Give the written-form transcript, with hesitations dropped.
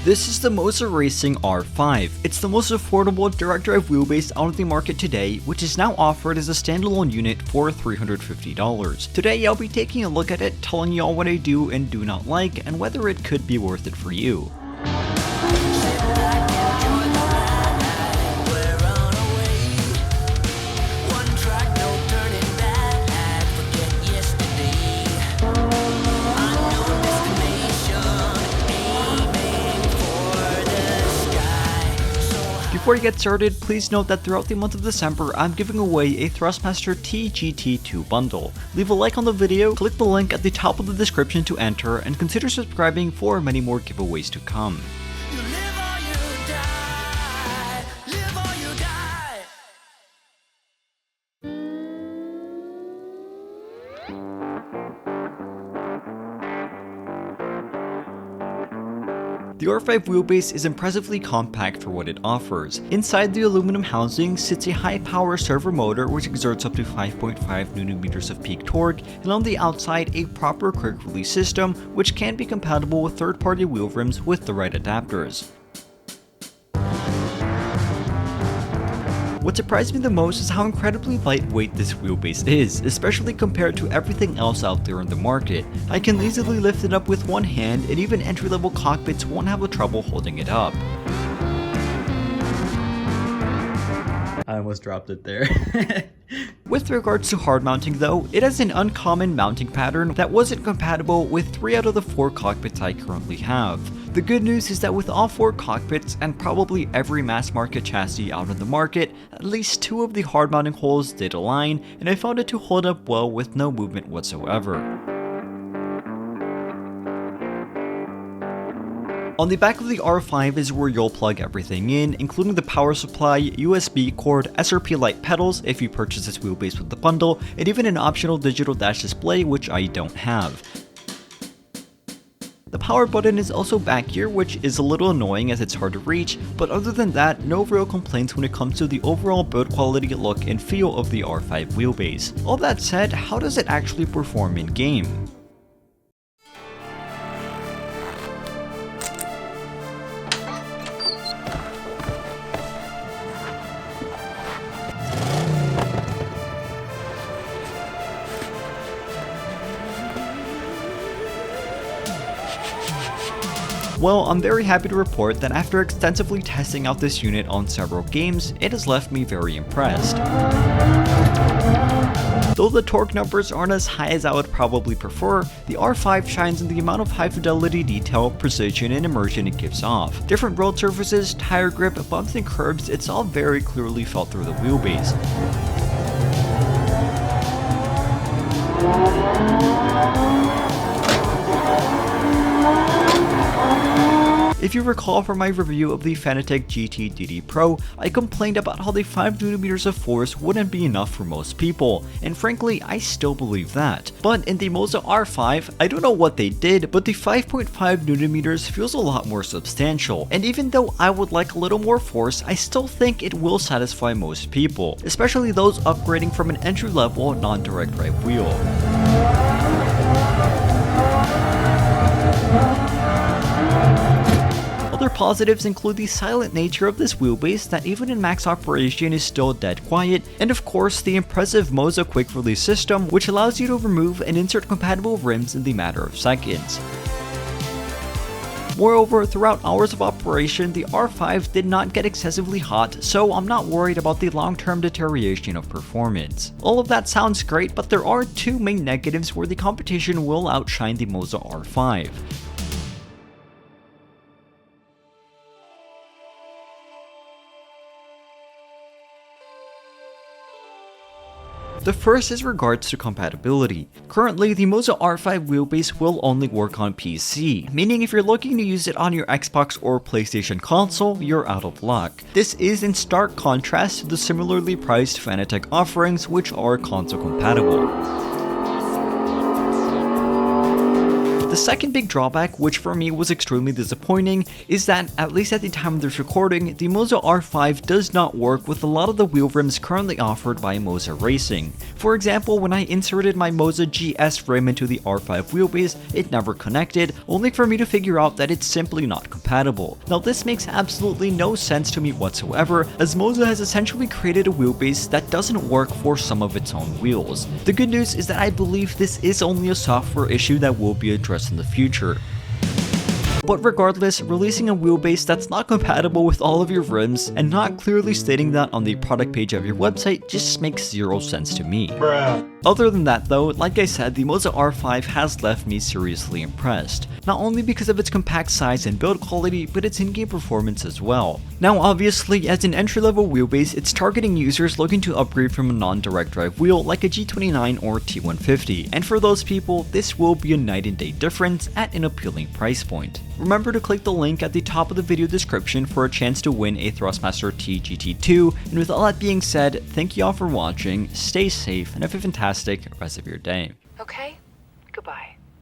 This is the Moza R5. It's the most affordable direct drive wheelbase out of the market today, which is now offered as a standalone unit for $350. Today I'll be taking a look at it, telling y'all what I do and do not like, and whether it could be worth it for you. Before you get started, please note that throughout the month of December, I'm giving away a Thrustmaster TGT2 bundle. Leave a like on the video, click the link at the top of the description to enter, and consider subscribing for many more giveaways to come. The R5 wheelbase is impressively compact for what it offers. Inside the aluminum housing sits a high-power servo motor which exerts up to 5.5Nm of peak torque, and on the outside a proper quick-release system which can be compatible with third-party wheel rims with the right adapters. What surprised me the most is how incredibly lightweight this wheelbase is, especially compared to everything else out there in the market. I can easily lift it up with one hand, and even entry-level cockpits won't have trouble holding it up. I almost dropped it there. With regards to hard mounting though, it has an uncommon mounting pattern that wasn't compatible with 3 out of the 4 cockpits I currently have. The good news is that with all 4 cockpits and probably every mass market chassis out on the market, at least 2 of the hard mounting holes did align, and I found it to hold up well with no movement whatsoever. On the back of the R5 is where you'll plug everything in, including the power supply, USB cord, srp-lite pedals if you purchase this wheelbase with the bundle, and even an optional digital dash display which I don't have. The power button is also back here, which is a little annoying as it's hard to reach, but other than that, no real complaints when it comes to the overall build quality, look, and feel of the R5 wheelbase. All that said, how does it actually perform in game? Well, I'm very happy to report that after extensively testing out this unit on several games, it has left me very impressed. Though the torque numbers aren't as high as I would probably prefer, the R5 shines in the amount of high fidelity detail, precision, and immersion it gives off. Different road surfaces, tire grip, bumps and curbs, it's all very clearly felt through the wheelbase. If you recall from my review of the Fanatec GT DD Pro, I complained about how the 5Nm of force wouldn't be enough for most people, and frankly, I still believe that. But in the Moza R5, I don't know what they did, but the 5.5Nm feels a lot more substantial, and even though I would like a little more force, I still think it will satisfy most people, especially those upgrading from an entry-level non-direct drive wheel. Other positives include the silent nature of this wheelbase that even in max operation is still dead quiet, and of course the impressive Moza quick release system which allows you to remove and insert compatible rims in the matter of seconds. Moreover, throughout hours of operation, the R5 did not get excessively hot, so I'm not worried about the long-term deterioration of performance. All of that sounds great, but there are 2 main negatives where the competition will outshine the Moza R5. The first is regards to compatibility. Currently, the Moza R5 wheelbase will only work on PC, meaning if you're looking to use it on your Xbox or PlayStation console, you're out of luck. This is in stark contrast to the similarly priced Fanatec offerings, which are console compatible. The second big drawback, which for me was extremely disappointing, is that, at least at the time of this recording, the Moza R5 does not work with a lot of the wheel rims currently offered by Moza Racing. For example, when I inserted my Moza GS rim into the R5 wheelbase, it never connected, only for me to figure out that it's simply not compatible. Now this makes absolutely no sense to me whatsoever, as Moza has essentially created a wheelbase that doesn't work for some of its own wheels. The good news is that I believe this is only a software issue that will be addressed in the future. But regardless, releasing a wheelbase that's not compatible with all of your rims and not clearly stating that on the product page of your website just makes zero sense to me. Bruh. Other than that though, like I said, the Moza R5 has left me seriously impressed, not only because of its compact size and build quality, but its in-game performance as well. Now obviously, as an entry-level wheelbase, it's targeting users looking to upgrade from a non-direct drive wheel like a G29 or T150, and for those people, this will be a night and day difference at an appealing price point. Remember to click the link at the top of the video description for a chance to win a Thrustmaster TGT2, and with all that being said, thank you all for watching, stay safe, and have a fantastic rest of your day. Okay, goodbye.